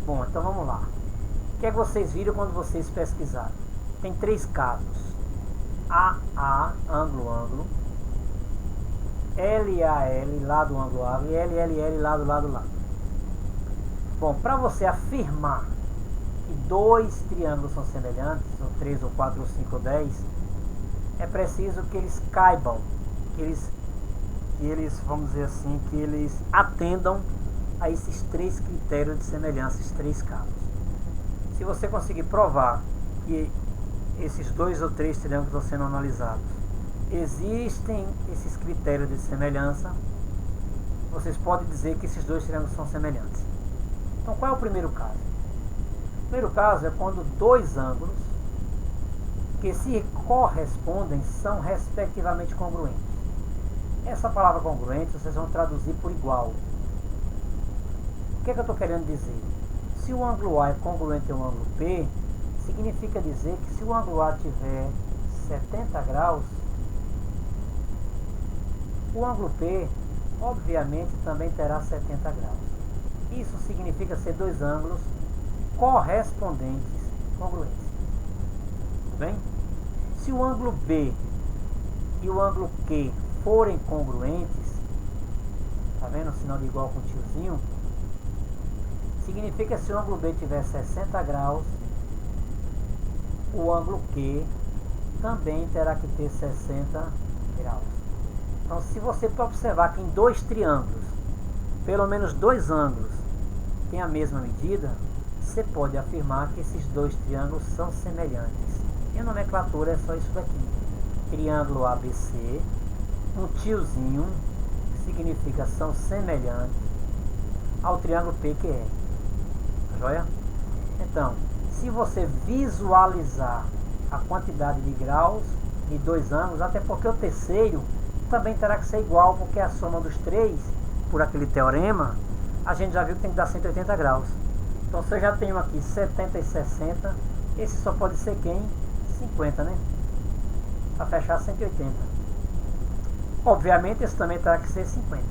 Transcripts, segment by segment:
Bom, então vamos lá. O que é que vocês viram quando vocês pesquisaram? Tem três casos. AA, ângulo, ângulo. LAL, lado, ângulo, ângulo. E LLL, lado, lado, lado. Bom, para você afirmar que dois triângulos são semelhantes, ou 3, ou 4, ou 5, ou 10, é preciso que eles caibam, que eles, vamos dizer assim, que eles atendam a esses três critérios de semelhança, esses três casos. Se você conseguir provar que esses dois ou três triângulos estão sendo analisados, existem esses critérios de semelhança, vocês podem dizer que esses dois triângulos são semelhantes. Então, qual é o primeiro caso? O primeiro caso é quando dois ângulos que se correspondem são respectivamente congruentes. Essa palavra congruente vocês vão traduzir por igual. O que é que eu estou querendo dizer? Se o ângulo A é congruente ao ângulo P, significa dizer que se o ângulo A tiver 70 graus, o ângulo P, obviamente, também terá 70 graus. Isso significa ser dois ângulos correspondentes, congruentes. Tudo bem? Se o ângulo B e o ângulo Q forem congruentes, tá vendo o sinal de igual com o tiozinho? Significa que se o ângulo B tiver 60 graus, o ângulo Q também terá que ter 60 graus. Então, se você observar que em dois triângulos, pelo menos dois ângulos têm a mesma medida, você pode afirmar que esses dois triângulos são semelhantes. E a nomenclatura é só isso daqui. Triângulo ABC, um tiozinho, que significa são semelhantes, ao triângulo PQR. Tá joia? Então, se você visualizar a quantidade de graus de dois ângulos, até porque o terceiro também terá que ser igual, porque a soma dos três, por aquele teorema, a gente já viu que tem que dar 180 graus. Então, se eu já tenho aqui 70 e 60, esse só pode ser quem? 50, né? Para fechar 180. Obviamente, esse também terá que ser 50.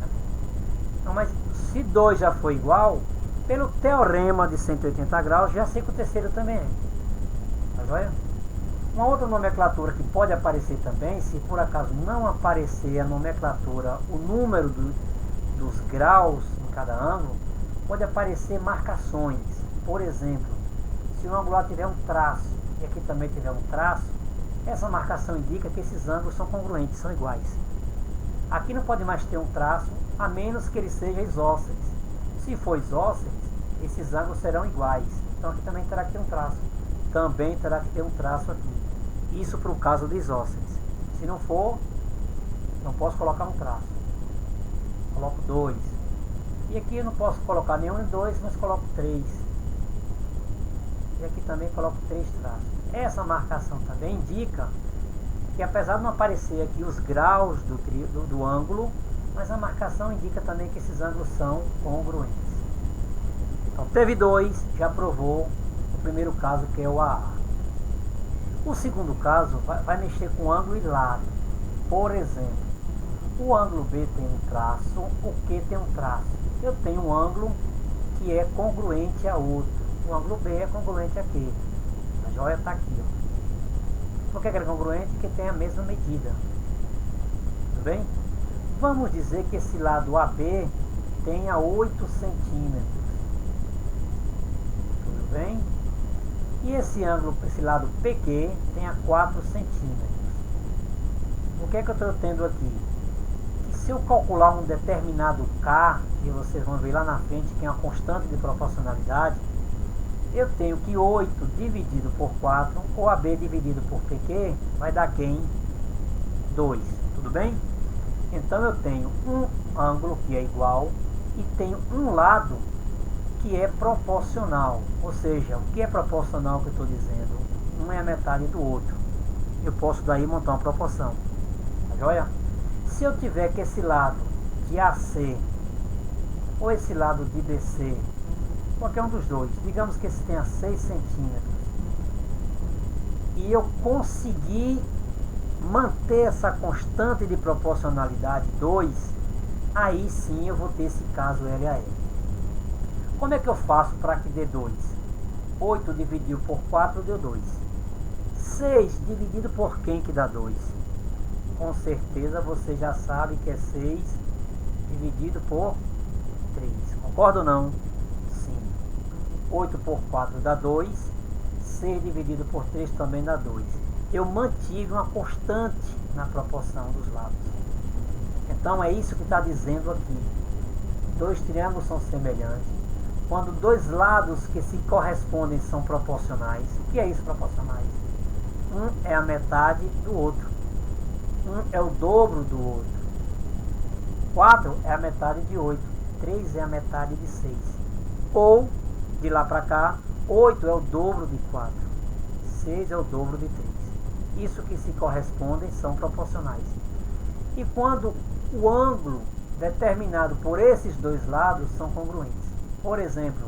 Então, mas se 2 já foi igual, pelo teorema de 180 graus, já sei que o terceiro também é. Tá joia? Uma outra nomenclatura que pode aparecer também, se por acaso não aparecer a nomenclatura, o número dos graus em cada ângulo, pode aparecer marcações. Por exemplo, se o ângulo A tiver um traço e aqui também tiver um traço, essa marcação indica que esses ângulos são congruentes, são iguais. Aqui não pode mais ter um traço, a menos que ele seja isósceles. Se for isósceles, esses ângulos serão iguais. Então aqui também terá que ter um traço. Também terá que ter um traço aqui. Isso para o caso de isósceles. Se não for, não posso colocar um traço. Coloco 2. E aqui eu não posso colocar nenhum em 2, mas coloco 3. E aqui também coloco 3 traços. Essa marcação também indica que, apesar de não aparecer aqui os graus do ângulo, mas a marcação indica também que esses ângulos são congruentes. Então, teve 2, já provou o primeiro caso, que é o AA. O segundo caso vai mexer com ângulo e lado. Por exemplo, o ângulo B tem um traço, o Q tem um traço. Eu tenho um ângulo que é congruente a outro. O ângulo B é congruente a Q. A joia está aqui. Ó. Por que ele é congruente? Porque tem a mesma medida. Tudo bem? Vamos dizer que esse lado AB tenha 8 centímetros. Tudo bem? E esse ângulo, esse lado PQ, tenha 4 centímetros. O que é que eu estou tendo aqui? Que se eu calcular um determinado K, que vocês vão ver lá na frente, que é uma constante de proporcionalidade, eu tenho que 8 dividido por 4, ou AB dividido por PQ, vai dar quem? 2. Tudo bem? Então eu tenho um ângulo que é igual e tenho um lado que é proporcional. Ou seja, o que é proporcional que eu estou dizendo? Um é a metade do outro. Eu posso daí montar uma proporção. Tá joia? Se eu tiver que esse lado de AC ou esse lado de BC, qualquer um dos dois, digamos que esse tenha 6 centímetros, e eu conseguir manter essa constante de proporcionalidade 2, aí sim eu vou ter esse caso LAL. Como é que eu faço para que dê 2? 8 dividido por 4 deu 2. 6 dividido por quem que dá 2? Com certeza você já sabe que é 6 dividido por 3. Concorda ou não? Sim. 8 por 4 dá 2. 6 dividido por 3 também dá 2. Eu mantive uma constante na proporção dos lados. Então é isso que está dizendo aqui. Dois triângulos são semelhantes quando dois lados que se correspondem são proporcionais. O que é isso, proporcionais? Um é a metade do outro. Um é o dobro do outro. 4 é a metade de 8. 3 é a metade de 6. Ou, de lá para cá, 8 é o dobro de 4. 6 é o dobro de 3. Isso que se correspondem são proporcionais. E quando o ângulo determinado por esses dois lados são congruentes. Por exemplo,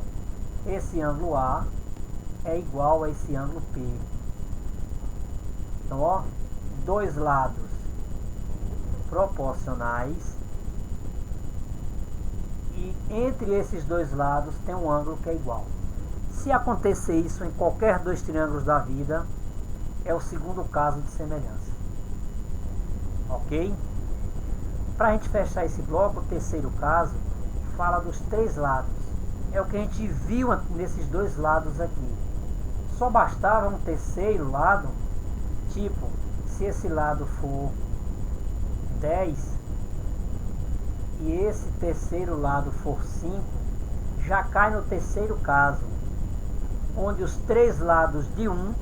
esse ângulo A é igual a esse ângulo P. Então, ó, dois lados proporcionais e entre esses dois lados tem um ângulo que é igual. Se acontecer isso em qualquer dois triângulos da vida, é o segundo caso de semelhança. Ok? Para a gente fechar esse bloco, o terceiro caso fala dos três lados. É o que a gente viu nesses dois lados aqui. Só bastava um terceiro lado, tipo, se esse lado for 10 e esse terceiro lado for 5, já cai no terceiro caso, onde os três lados de um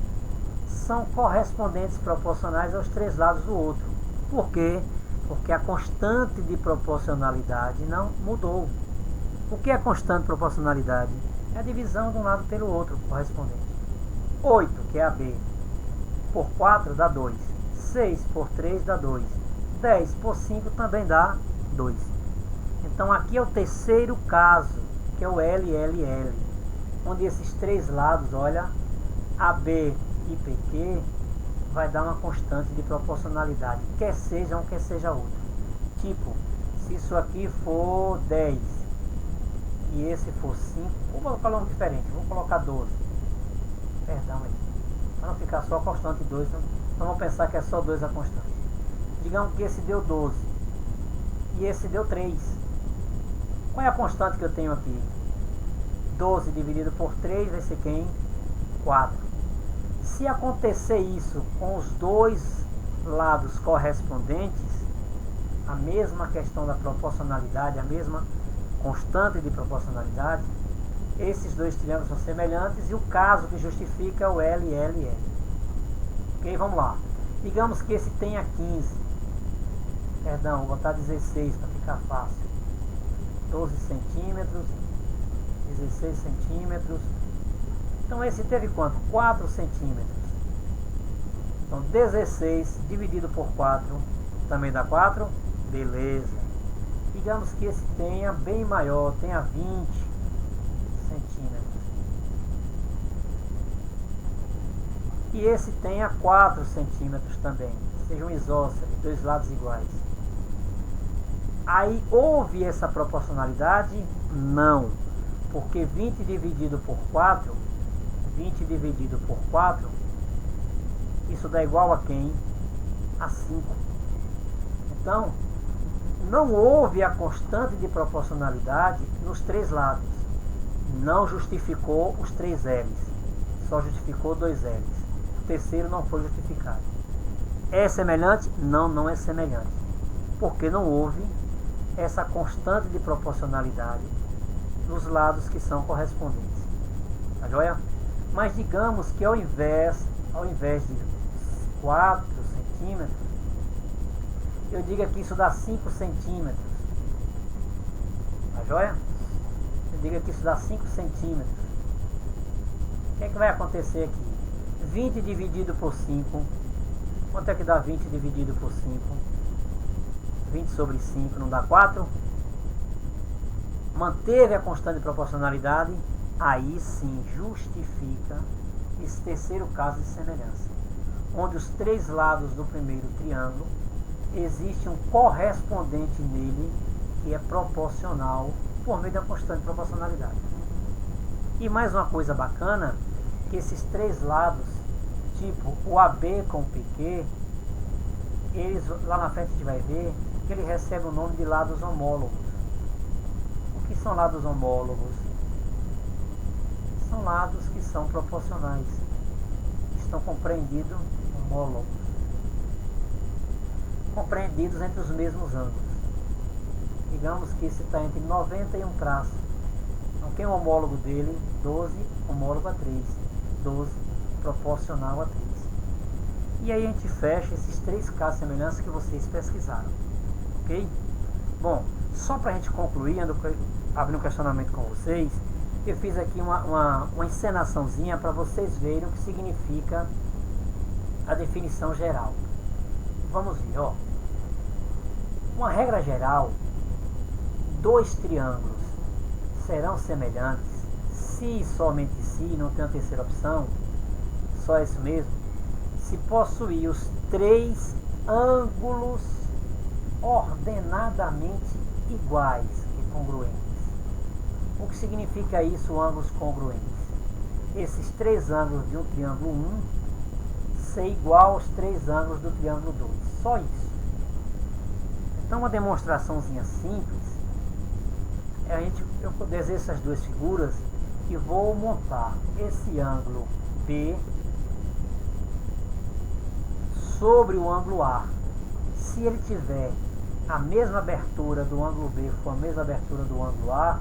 são correspondentes proporcionais aos três lados do outro. Por quê? Porque a constante de proporcionalidade não mudou. O que é a constante de proporcionalidade? É a divisão de um lado pelo outro correspondente. 8, que é a B, por 4 dá 2. 6 por 3 dá 2. 10 por 5 também dá 2. Então aqui é o terceiro caso, que é o LLL, onde esses três lados, olha, AB e PQ, vai dar uma constante de proporcionalidade, quer seja um, quer seja outro. Tipo, se isso aqui for 10 e esse for 5, vou colocar um diferente, vou colocar 12. Perdão aí, para não ficar só a constante 2, então vamos pensar que é só 2 a constante. Digamos que esse deu 12 e esse deu 3. Qual é a constante que eu tenho aqui? 12 dividido por 3 vai ser quem? 4. Se acontecer isso com os dois lados correspondentes, a mesma questão da proporcionalidade, a mesma constante de proporcionalidade, esses dois triângulos são semelhantes e o caso que justifica é o LLL. Ok, vamos lá. Digamos que esse tenha 15. Perdão, vou botar 16 para ficar fácil. 12 centímetros, 16 centímetros. Então esse teve quanto? 4 centímetros. Então 16 dividido por 4 também dá 4. Beleza. Digamos que esse tenha bem maior, tenha 20 centímetros. E esse tenha 4 centímetros também. Seja um isósceles, dois lados iguais. Aí houve essa proporcionalidade? Não. Porque 20 dividido por 4, 20 dividido por 4, isso dá igual a quem? A 5. Então, não houve a constante de proporcionalidade nos três lados. Não justificou os 3 L's. Só justificou 2 L's. O terceiro não foi justificado. É semelhante? Não, não é semelhante. Porque não houve essa constante de proporcionalidade nos lados que são correspondentes. Tá joia? Mas digamos que ao invés de 4 centímetros, eu diga que isso dá 5 centímetros. Tá joia? Eu diga que isso dá 5 centímetros. O que é que vai acontecer aqui? 20 dividido por 5. Quanto é que dá 20 dividido por 5? 20 sobre 5 não dá 4? Manteve a constante de proporcionalidade? Aí sim justifica esse terceiro caso de semelhança, onde os três lados do primeiro triângulo existe um correspondente nele que é proporcional por meio da constante de proporcionalidade. E mais uma coisa bacana, que esses três lados, tipo o AB com o PQ, eles lá na frente a gente vai ver que ele recebe o nome de lados homólogos. O que são lados homólogos? São lados que são proporcionais, estão compreendidos, homólogos, compreendidos entre os mesmos ângulos. Digamos que esse está entre 90 e um traço. Então quem é o homólogo dele? 12, homólogo a 3. 12, proporcional a 3. E aí a gente fecha esses três casos de semelhança que vocês pesquisaram. Ok? Bom, só para a gente concluir, abrir um questionamento com vocês, eu fiz aqui uma encenaçãozinha para vocês verem o que significa a definição geral. Vamos ver, ó. Uma regra geral, dois triângulos serão semelhantes se e somente se, não tem uma terceira opção, só isso mesmo, se possuir os três ângulos ordenadamente iguais e congruentes. O que significa isso, ângulos congruentes? Esses três ângulos de um triângulo 1 ser igual aos três ângulos do triângulo 2. Só isso. Então, uma demonstraçãozinha simples. Eu desenho essas duas figuras e vou montar esse ângulo B sobre o ângulo A. Se ele tiver a mesma abertura do ângulo B, for a mesma abertura do ângulo A,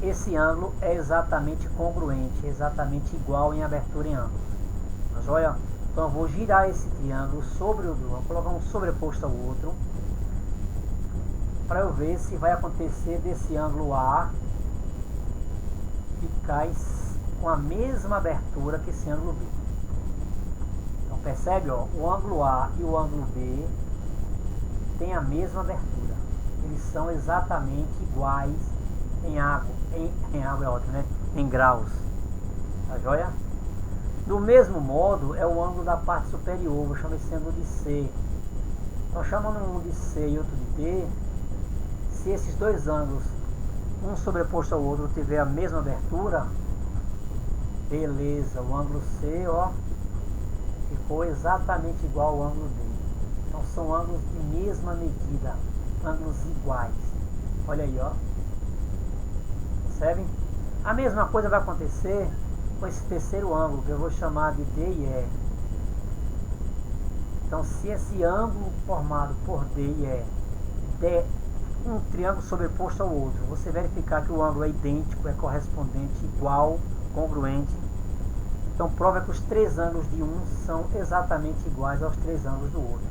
esse ângulo é exatamente congruente, exatamente igual em abertura em ângulos. Tá joia? Então eu vou girar esse triângulo sobre o outro, vou colocar um sobreposto ao outro, para eu ver se vai acontecer desse ângulo A ficar com a mesma abertura que esse ângulo B. Então percebe, ó, o ângulo A e o ângulo B têm a mesma abertura. Eles são exatamente iguais em água é ótimo, né? Em graus. Tá joia? Do mesmo modo é o ângulo da parte superior, vou chamar esse ângulo de C. Então chamando um de C e outro de D, se esses dois ângulos, um sobreposto ao outro, tiver a mesma abertura, beleza, o ângulo C, ó, ficou exatamente igual ao ângulo D. Então são ângulos de mesma medida, ângulos iguais. Olha aí, ó. Percebem? A mesma coisa vai acontecer com esse terceiro ângulo, que eu vou chamar de D e E. Então, se esse ângulo formado por D e E der um triângulo sobreposto ao outro, você verificar que o ângulo é idêntico, é correspondente, igual, congruente. Então, prova que os três ângulos de um são exatamente iguais aos três ângulos do outro.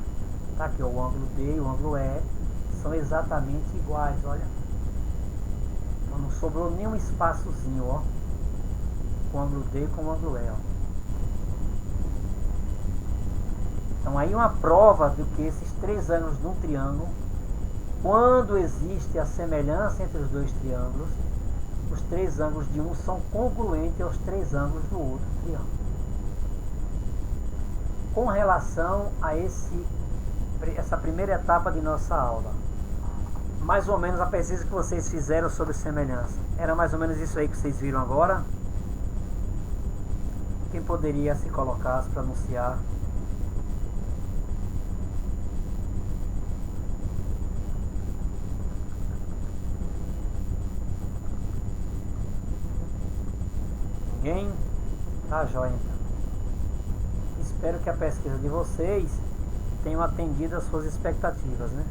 Tá aqui, ó, o ângulo D e o ângulo E são exatamente iguais, olha. Então, não sobrou nenhum espaçozinho, ó, com o ângulo D e com o ângulo E, ó. Então aí uma prova de que esses três ângulos de um triângulo, quando existe a semelhança entre os dois triângulos, os três ângulos de um são congruentes aos três ângulos do outro triângulo. Com relação a essa primeira etapa de nossa aula, mais ou menos a pesquisa que vocês fizeram sobre semelhança, era mais ou menos isso aí que vocês viram agora? Quem poderia se colocar para anunciar? Ninguém? Tá jóia então. Espero que a pesquisa de vocês tenha atendido às suas expectativas, né?